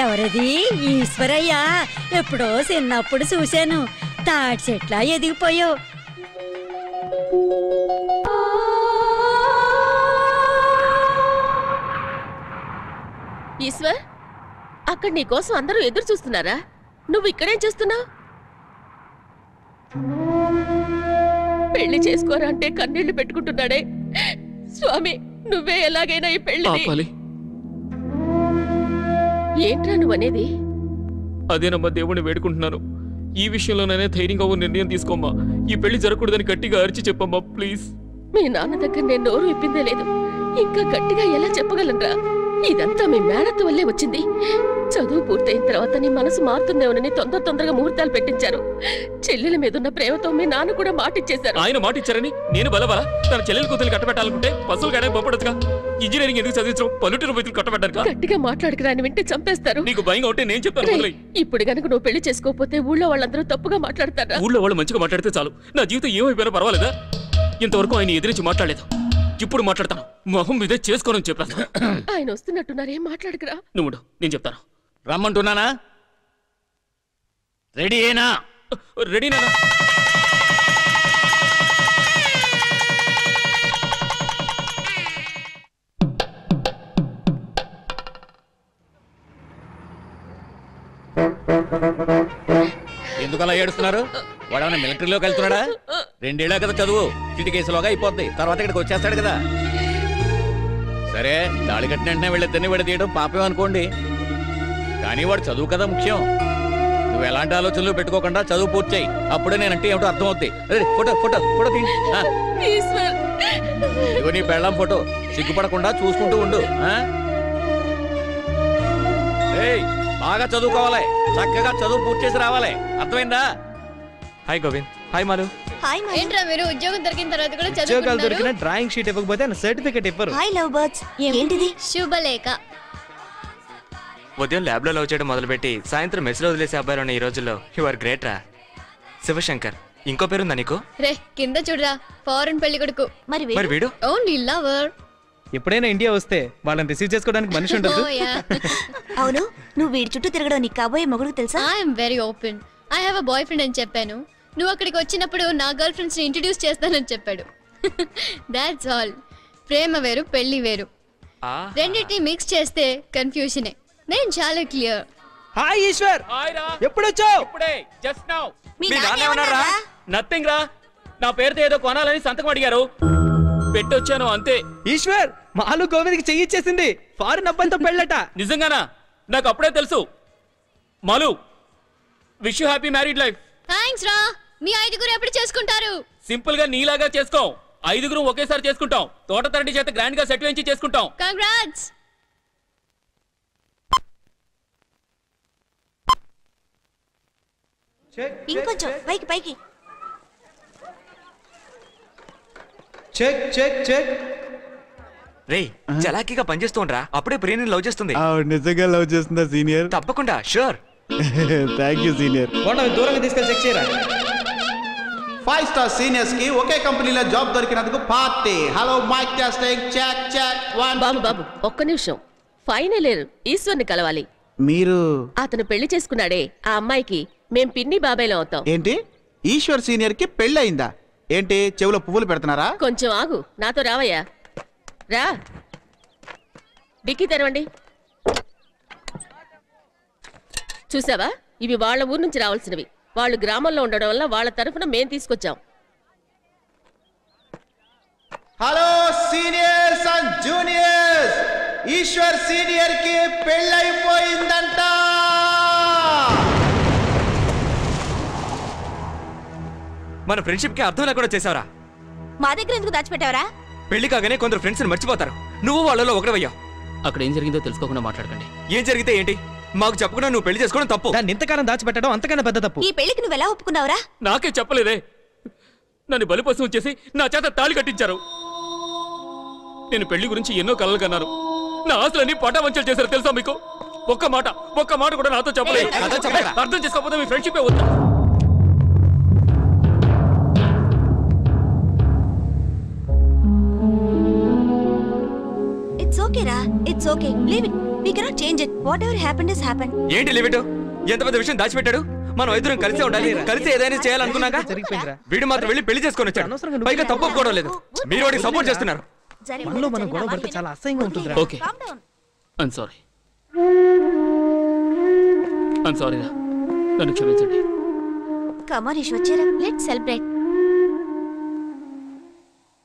ఎవరది? ఈశ్వరయ్య. ఎప్పుడో చిన్నప్పుడు చూశాను. తాటి చెట్లా ఎదిగిపోయావు. ఈశ్వర్, అక్కడ నీకోసం అందరూ ఎదురు చూస్తున్నారా? నువ్వు ఇక్కడేం చేస్తున్నావు? పెళ్లి చేసుకోరా అంటే కన్నీళ్లు పెట్టుకుంటున్నాడే. స్వామి, నువ్వే ఎలాగైనా ఈ పెళ్లి. ఏంట్రా నువ్వనేది? అదేనమ్మా, దేవుణ్ణి వేడుకుంటున్నాను. ఈ విషయంలోనైనా ధైర్యంగా నిర్ణయం తీసుకోమ్మా. ఈ పెళ్లి జరగకూడదని గట్టిగా అరిచి చెప్పమ్మా ప్లీజ్. మీ నాన్న దగ్గర నేను నోరు విప్పిందే లేదు. ఇంకా గట్టిగా ఎలా చెప్పగలనరా? ఇదంతా మీ మేనత్త వల్లే వచ్చింది. చదువు పూర్తయిన తర్వాత నీ మనసు మారుతుందేమోనని తొందరగా ముహూర్తాలు పెట్టించారు. చెల్లెల మీదున్న ప్రేమతో మీ నాన్న కూడా మాటిచ్చేశారు. ఆయన మాటిచ్చారని నేను బలబల తన చెల్లెలు కూతురు కట్టబెట్టాలనుకుంటే పసులు గానే పంపడదుగా. ఇంజనీరింగ్ ఎందుకు చదివించడం? పల్లెటూరు బతులు కట్టబెట్టారు. గట్టిగా మాట్లాడక రాని వింటే చంపేస్తారు. నీకు భయంగా ఉంటే నేను చెప్తాను. ఇప్పుడు గనుక నువ్వు పెళ్లి చేసుకోకపోతే ఊళ్ళో వాళ్ళందరూ తప్పుగా మాట్లాడతారా? ఊళ్ళో వాళ్ళు మంచిగా మాట్లాడితే చాలు. నా జీవితం ఏమైపోయినా పర్వాలేదా? ఇంతవరకు ఆయన ఎదిరించి మాట్లాడలేదు. ఇప్పుడు మాట్లాడతాను. మొహం మీదే చేసుకోనని చెప్పాను. ఆయన వస్తున్నట్టున్నారు, ఏం మాట్లాడకరా. నువ్వు నేను చెప్తాను. రమ్మంటున్నానా? రెడీ ఏనా? రెడీనా? ఎందుకలా ఏడుస్తున్నారు? వాడేమన్నా మిలిటరీలోకి వెళ్తున్నాడా? 2 ఏళ్ళ కదా చదువు. చిటికేసులోగా అయిపోద్ది. తర్వాత ఇక్కడికి వచ్చేస్తాడు కదా. సరే, తాళి కట్టిన వెంటనే వీళ్ళిద్దరిని విడదీయడం పాపం అనుకోండి. కానీ వాడు చదువు కదా ముఖ్యం. నువ్వు ఎలాంటి ఆలోచనలు పెట్టుకోకుండా చదువు పూర్తి చేయి. అప్పుడే నేనంటే ఏమిటో అర్థం అవుతాయి. ఫోటో ఫోటో ఫోటో తీ. ఇదిగో నీ పెళ్ళాం ఫోటో. సిగ్గుపడకుండా చూసుకుంటూ ఉండు. బాగా చదువుకోవాలి. చక్కగా చదువు పూర్తి చేసి రావాలి. అర్థమైందా? హాయ్ గోవింద్. హాయ్ మాలు. ఏంట్రా మీరు ఉద్యోగం దొరికిన తర్వాత కూడా ఉద్యోగాలు దొరికిన డ్రాయింగ్ షీట్ ఇవ్వకపోతే సర్టిఫికెట్ ఇవ్వరు. Hi love birds. ఏంటిది? శుభలేఖ. ఉదయం ల్యాబ్ లో లవ్ చేయడం మొదలుపెట్టి సాయంత్రం మెస్లో వదిలేసే అబ్బాయిలు ఈ రోజుల్లో యు ఆర్ గ్రేట్ రా. శివశంకర్. ఇంకో పేరుందా నీకు? రే కింద చూడరా, ఫారెన్ పెళ్లి కొడుకు. మరి వీడు ఓన్లీ లవర్. ఎప్పుడైనా ఇండియా వస్తే వాళ్ళని రిసీవ్ చేసుకోవడానికి మనిషి ఉండదు. అవును, నువ్వు వీడి చుట్టూ తిరగడం నీకు కాబోయే మొగుడు తెలుసా? I'm very open. I have a boy friend అని చెప్పాను. నువ్వు అక్కడికి వచ్చినప్పుడు నా గర్ల్ ఫ్రెండ్స్ ని ఇంట్రడ్యూస్ చేస్తానని చెప్పాడు. That's all. ప్రేమ వేరు, పెళ్లి వేరు. రెండింటిని మిక్స్ చేస్తే కన్ఫ్యూజనే. నేను చాలా క్లియర్. హాయ్ ఈశ్వర్. ఎప్పుడొచ్చావు? ఇప్పుడే, జస్ట్ నౌ. మీ నాన్న ఏమన్నారా? నథింగ్ రా. నా పేరుతో ఏదో కొనాలని సంతకం అడిగారు, పెట్టొచ్చాను అంతే. ఈశ్వర్, మాలు గోవింద్కి చెయ్యిచ్చేసింది. ఫారెన్ అబ్బాయితో పెళ్ళట. నిజంగానా? నాకు అప్పుడే తెలుసు. Malu, wish you happy married life. Thanks రా. మీ 5గురు ఎప్పుడు చేసుకుంటారు? సింపుల్ గా నీలాగా చేసుకోం. 5గురు ఒకేసారి చేసుకుంటాం. తోట తరటి చేత గ్రాండ్ గా సెట్ వేయించి చేసుకుంటాం. కంగ్రాట్స్. ఇంకొంచెం పైకి పైకి. Check check check. రే, చలాకీగా పనిచేస్తూ ఉండరా. అప్పుడే ప్రియని లవ్ చేస్తుంది. నిజంగా లవ్ చేస్తుందా సీనియర్? తప్పకుండా, షూర్. Thank you senior. దూరంగా తీసుకెళ్ళి చెక్ చేయరా. 5 స్టార్ సీనియర్స్ కి ఒకే కంపెనీలో జాబ్ దొరికినందుకు party. Hello mike testing check check 1. బాబు ఒక్క నిమిషం. ఫైనల్ ఇయర్ ఈశ్వర్ని కలవాలి. మీరు? అతను పెళ్లి చేసుకున్నాడే, ఆ అమ్మాయికి మేం పిన్ని బాబాయ్లో అవుతాం. ఏంటి? ఈశ్వర్ సీనియర్ కి పెళ్లి అయిందా? ఏంటి చెవులో పువ్వులు పెడుతున్నారా? కొంచెం ఆగు, నాతో రావయ్యా. రా, డిక్కీ తెరవండి. చూసావా, ఇవి వాళ్ళ ఊరు నుంచి రావాల్సినవి. వాళ్ళు గ్రామంలో ఉండడం వల్ల వాళ్ళ తరఫున మేం తీసుకొచ్చాం. Hello seniors and juniors, Eshwar senior కి పెళ్ళైపోయిందంట. మన ఫ్రెండ్షిప్ కి అర్థం లేకుండా చేసావరా. మా దగ్గర ఎందుకు దాచిపెట్టావరా? పెళ్లి కాగానే కొందరు ఫ్రెండ్స్ మర్చిపోతారు. నువ్వు వాళ్ళలో ఒకడవయ్యా. అక్కడ ఏం జరిగిందో తెలుసుకోకుండా మాట్లాడకండి. ఏం జరిగితే ఏంటి? మాకు చెప్పకుండా నువ్వు పెళ్లి చేసుకోవడం తప్పు. దాన్ని ఇంతకాలం దాచిపెట్టడం అంతకన్నా పెద్ద తప్పు. ఈ పెళ్లికి నువ్వు ఎలా ఒప్పుకున్నావురా? నాకే చెప్పలేదే. నన్ను బలిపశువు చేసి నా చేత తాళి కట్టించారు. నేను పెళ్లి గురించి ఎన్నో కలలు కన్నాను. నా ఆశలన్నీ పటావంచలు చేశారు తెలుసా మీకు? ఒక్క మాట కూడా నాతో చెప్పలేదు. అర్థం చేసుకోకపోతే మీ ఫ్రెండ్షిప్ వద్దా? ఇట్స్ ఓకే రా, it's okay. Leave it. We cannot change it. Whatever happened has happened. ఏంటి లిమిట్? ఎంత పెద్ద విషయం దాచిపెట్టాడు. మనం ఇద్దరం కలిసే ఉండాలి, కలిసి ఏదైనా చేయాలనుకున్నాక వీడు మాత్రం వెళ్ళి పెళ్లి చేసుకొని వచ్చాడు. పైగా తప్పు ఒప్పుకోవడం లేదు. మీరు వాడికి సపోర్ట్ చేస్తున్నారు. మనలో మనం గొడవ పడితే చాలా అసహ్యంగా ఉంటుంది. ఓకే ఐమ్ సారీ రా, నన్ను క్షమించండి. Come on, Ishwar, cheer up. Let's celebrate.